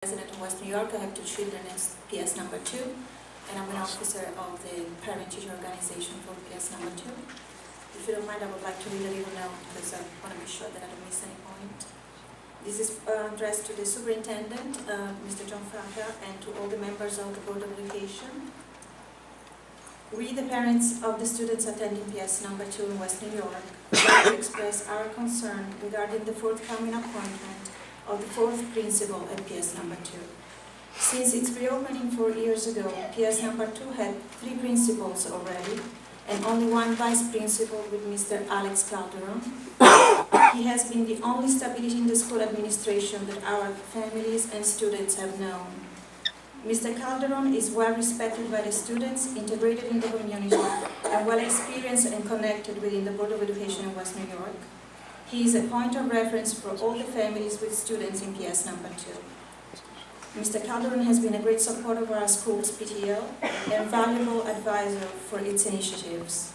Resident of West New York. I have two children in PS number 2, and I'm an officer of the parent-teacher organization for PS number 2. If you don't mind, I would like to read a little note because I want to be sure that I don't miss any point. This is addressed to the superintendent, Mr. John Franca, and to all the members of the Board of Education. We, the parents of the students attending PS number 2 in West New York, would like to express our concern regarding the forthcoming appointment of the fourth principal at PS number 2. Since its reopening 4 years ago, PS number 2 had 3 principals already, and only 1 vice principal with Mr. Alex Calderon. He has been the only stability in the school administration that our families and students have known. Mr. Calderon is well respected by the students, integrated in the community, and well experienced and connected within the Board of Education in West New York. He is a point of reference for all the families with students in PS number 2. Mr. Calderon has been a great supporter of our school's PTO and valuable advisor for its initiatives.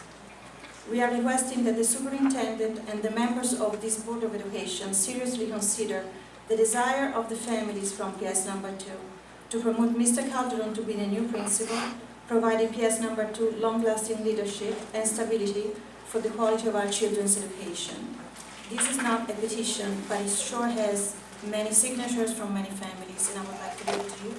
We are requesting that the superintendent and the members of this Board of Education seriously consider the desire of the families from PS number 2 to promote Mr. Calderon to be the new principal, providing PS number 2 long-lasting leadership and stability for the quality of our children's education. This is not a petition, but it sure has many signatures from many families, and I would like to give it to you.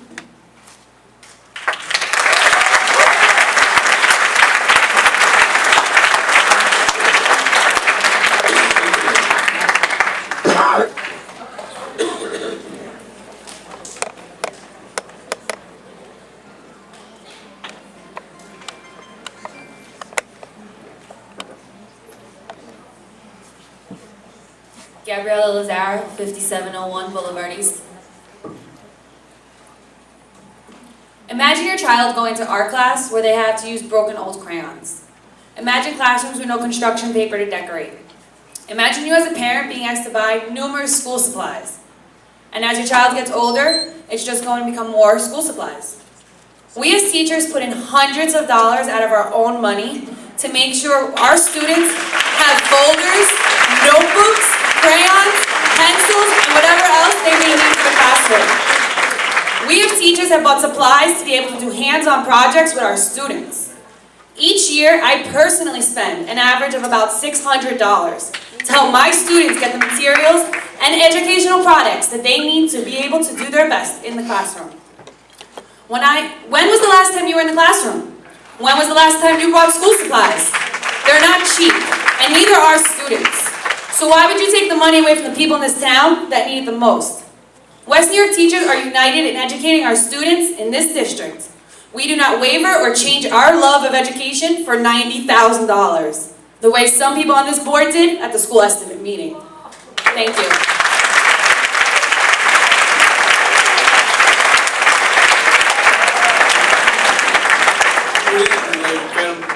Gabriela Lazar, 5701 Boulevard East. Imagine your child going to art class where they have to use broken old crayons. Imagine classrooms with no construction paper to decorate. Imagine you as a parent being asked to buy numerous school supplies. And as your child gets older, it's just going to become more school supplies. We as teachers put in hundreds of dollars out of our own money to make sure our students have folders, notebooks, crayons, pencils, and whatever else they may need for the classroom. We as teachers have bought supplies to be able to do hands-on projects with our students. Each year, I personally spend an average of about $600 to help my students get the materials and educational products that they need to be able to do their best in the classroom. When was the last time you were in the classroom? When was the last time you bought school supplies? They're not cheap, and neither are students. So why would you take the money away from the people in this town that need it the most? West New York teachers are united in educating our students in this district. We do not waver or change our love of education for $90,000, the way some people on this board did at the school estimate meeting. Thank you.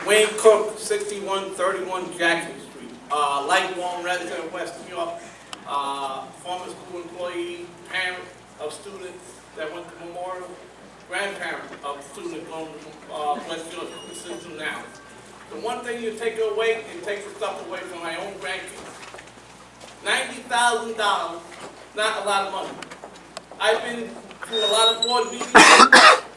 Wayne Cook, 6131 Jackson Street. Lifelong resident of West New York, former school employee, parent of students that went to Memorial, grandparent of students going to West New York school system now. The one thing you take away and take the stuff away from my own grandkids. $90,000, not a lot of money. I've been through a lot of board meetings,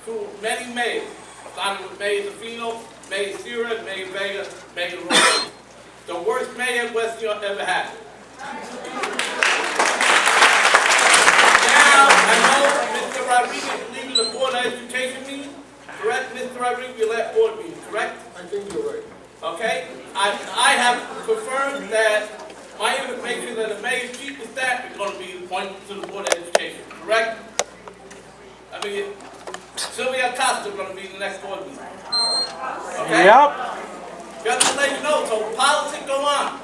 through many mayors. Started with Mayor Zafino, Mayor Sierra, Mayor Vega, Mayor Rose. The worst mayor West New York ever had. Now, I know Mr. Rodriguez is leaving the Board of Education meeting. Correct, Mr. Rodriguez, you left board meeting, correct? I think you're right. Okay? I have confirmed that my information that the mayor's chief of staff is going to be appointed to the Board of Education, correct? I mean, Sylvia Costa is going to be in the next board meeting. Okay? Yep. Just to let you know, so politics go on.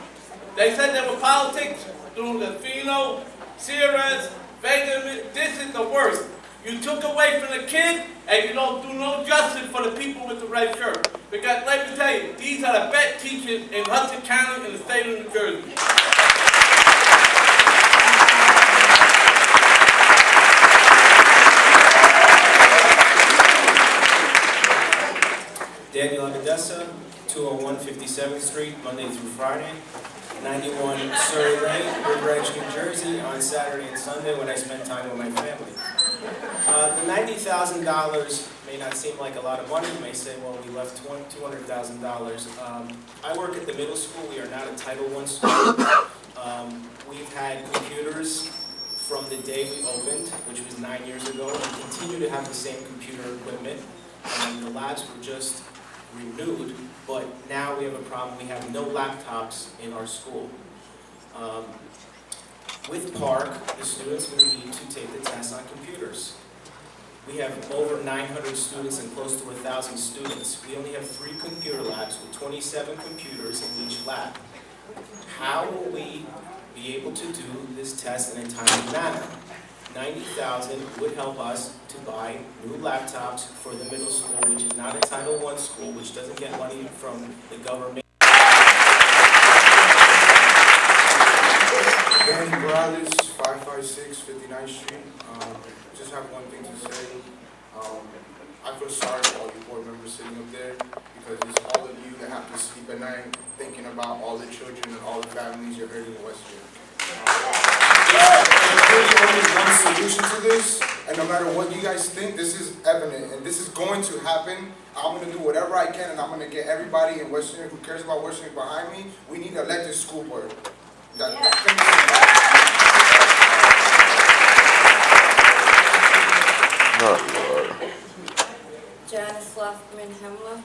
They said there were politics through the Fino, Sierras, Vega. This is the worst. You took away from the kid, and you don't do no justice for the people with the red shirt. Because let me tell you, these are the best teachers in Hudson County in the state of New Jersey. Daniel Agadessa, 201 57th Street, Monday through Friday. 91 Surrey Lane, Woodbridge, New Jersey, on Saturday and Sunday when I spend time with my family. The $90,000 may not seem like a lot of money. You may say, well, we left $200,000. I work at the middle school. We are not a Title I school. We've had computers from the day we opened, which was 9 years ago, and continue to have the same computer equipment. The labs were just renewed, but now we have a problem. We have no laptops in our school. With Park, the students will need to take the test on computers. We have over 900 students and close to 1,000 students. We only have 3 computer labs with 27 computers in each lab. How will we be able to do this test in a timely manner? $90,000 would help us to buy new laptops for the middle school, which is not a Title I school, which doesn't get money from the government. Danny Morales, 556 59th Street. Just have one thing to say. I feel sorry for all you board members sitting up there because it's all of you that have to sleep at night thinking about all the children and all the families you're hurting in Westfield. There's only one solution to this, and no matter what you guys think, this is evident, and this is going to happen. I'm going to do whatever I can, and I'm going to get everybody in Westfield who cares about Westfield behind me. We need an elected school board. Janice Loftman Hemla,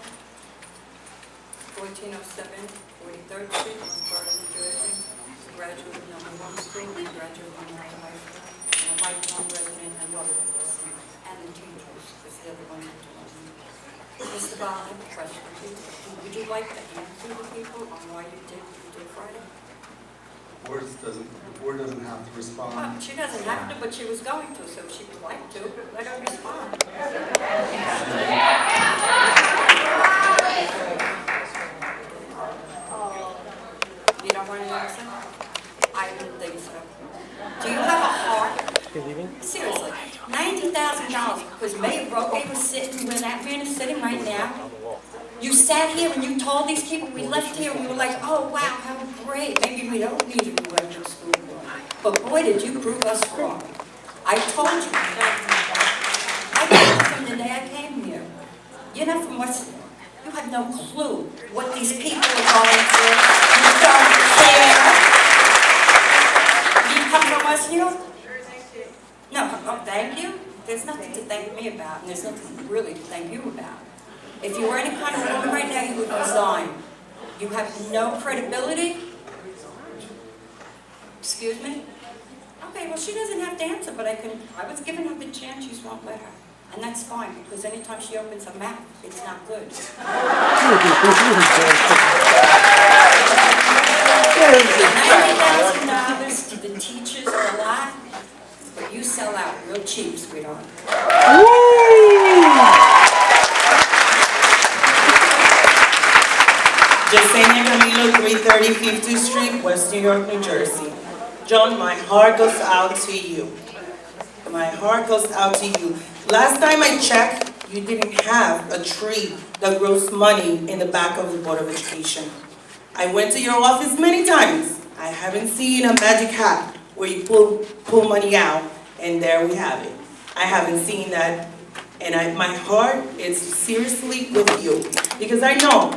1407 43rd Street, Northborough, New Jersey. Graduate of #1 school, graduate of American High School, and a lifelong resident and mother of Wilson, and the teachers, because the other one had to listen. Mr. Ball, I have a question for you. Would you like to answer the people on why you did what you did Friday? The board doesn't have to respond. She doesn't have to, but she was going to, so if she would like to, let her respond. You don't want to answer? I didn't think so. Do you have a heart? Seriously, $90,000, because Mayor Roque was sitting where that man is sitting right now. You sat here and you told these people, we left here and we were like, oh wow, how great. Maybe we don't need a new electric school board. But boy, did you prove us wrong. I told you. I told you from the day I came here. You're not from Westfield. You have no clue what these people are going through. You don't care. You come from Westfield? No, oh, thank you. There's nothing to thank me about, and there's nothing really to thank you about. If you were any kind of woman right now, you would resign. You have no credibility. Excuse me? Okay, well, she doesn't have to answer, but I was giving her the chance, she won't let her. And that's fine, because anytime she opens her mouth, it's not good. $90,000 to the teachers are a lot, but you sell out real cheap, sweetheart. Yesenia Camilo, 330 50th Street, West New York, New Jersey. John, my heart goes out to you. My heart goes out to you. Last time I checked, you didn't have a tree that grows money in the back of the Board of Education. I went to your office many times. I haven't seen a magic hat where you pull money out, and there we have it. I haven't seen that, and my heart is seriously with you, because I know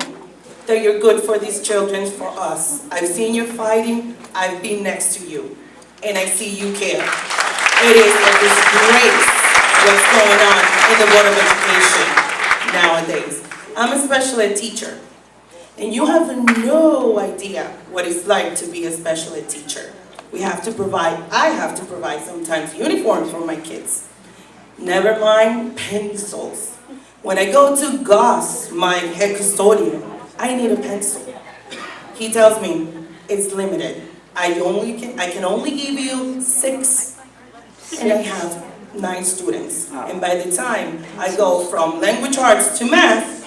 that you're good for these children, for us. I've seen you fighting, I've been next to you, and I see you care. It is a disgrace what's going on in the Board of Education nowadays. I'm a special ed teacher, and you have no idea what it's like to be a special ed teacher. I have to provide sometimes uniforms for my kids. Never mind pencils. When I go to Goss, my head custodian, I need a pencil. He tells me it's limited. I can only give you 6, and I have 9 students. And by the time I go from language arts to math,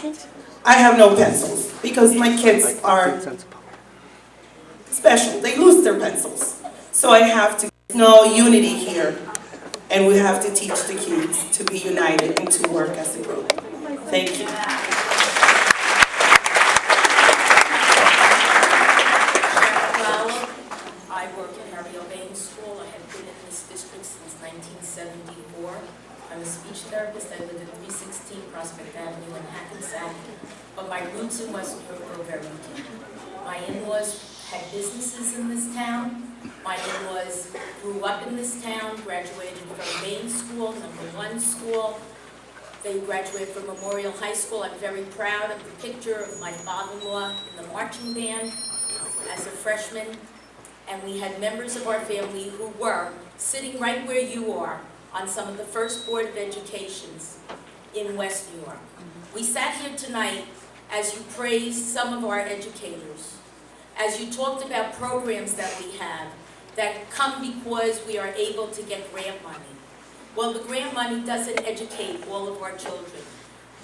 I have no pencils because my kids are special. They lose their pencils. So I have to know unity here, and we have to teach the kids to be united and to work as a group. Thank you. I work in Harry O'Bain School. I have been in this district since 1974. I'm a speech therapist. I live at 316 Prospect Avenue in Hackensack. But my roots in West New York go very deep. My in-laws had businesses in this town. My in-laws grew up in this town, graduated from Main School, #1 school. They graduated from Memorial High School. I'm very proud of the picture of my father-in-law in the marching band as a freshman. And we had members of our family who were sitting right where you are on some of the first Board of Educations in West New York. We sat here tonight as you praised some of our educators, as you talked about programs that we have that come because we are able to get grant money. Well, the grant money doesn't educate all of our children.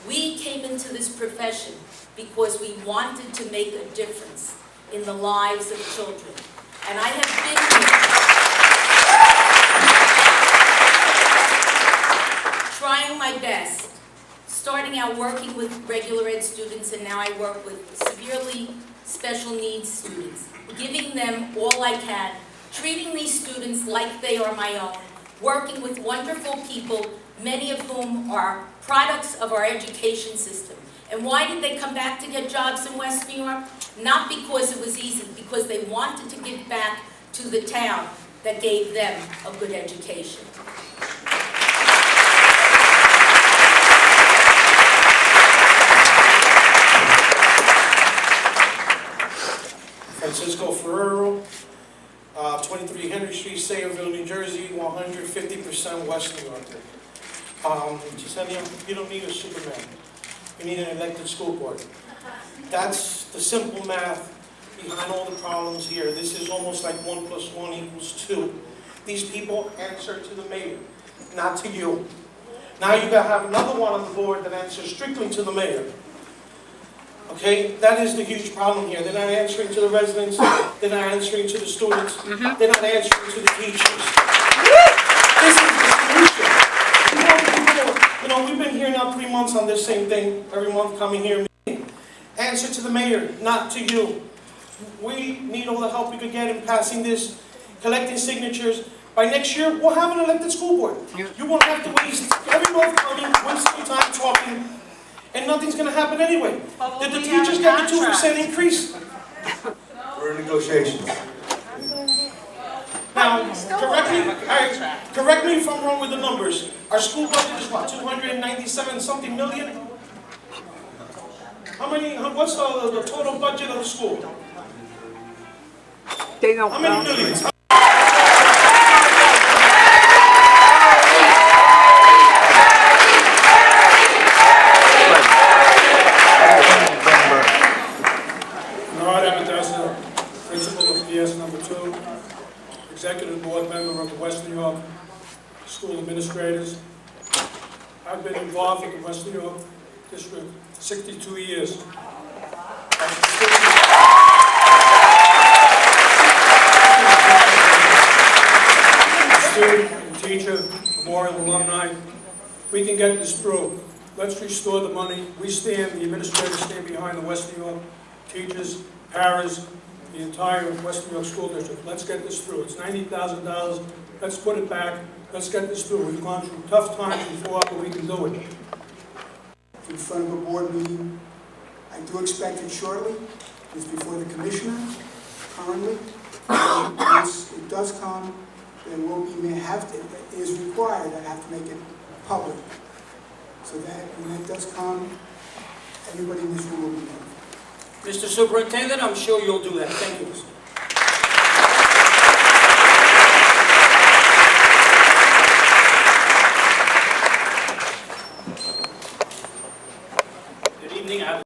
We came into this profession because we wanted to make a difference in the lives of children. And I have been here trying my best, starting out working with regular ed students, and now I work with severely special needs students, giving them all I can, treating these students like they are my own, working with wonderful people, many of whom are products of our education system. And why did they come back to get jobs in West New York? Not because it was easy, because they wanted to give back to the town that gave them a good education. Francisco Ferrero, 23 Henry Street, Sayreville, New Jersey, 150% West New York. Gisenia, you don't need a Superman. You need an elected school board. That's the simple math behind all the problems here. This is almost like 1 + 1 = 2. These people answer to the mayor, not to you. Now you gotta have another one on the board that answers strictly to the mayor. Okay, that is the huge problem here. They're not answering to the residents, they're not answering to the students, they're not answering to the teachers. This is the solution. You know, we've been here now 3 months on this same thing, every month coming here. Answer to the mayor, not to you. We need all the help we could get in passing this, collecting signatures. By next year, we'll have an elected school board. You won't have to waste every month coming, wasting time talking, and nothing's going to happen anyway. Did the teachers get the 2% increase? We're in negotiations. Now, correct me if I'm wrong with the numbers. Our school budget is what, 297 something million? What's the total budget of the school? They don't How many millions? Bernard Amatessa, principal of PS #2, executive board member of the West New York School Administrators. I've been involved with the West New York District 62 years. Student and teacher, Memorial alumni, we can get this through. Let's restore the money. We stand, the administrators stand behind the West New York teachers, paras, the entire West New York School District. Let's get this through. It's $90,000. Let's put it back. Let's get this through. We've gone through tough times before, but we can do it. In front of a board meeting, I do expect it shortly. It's before the commissioner currently. Once it does come, there will be, it is required, I have to make it public. So that when that does come, everybody in this room will be notified. Mr. Superintendent, I'm sure you'll do that. Thank you.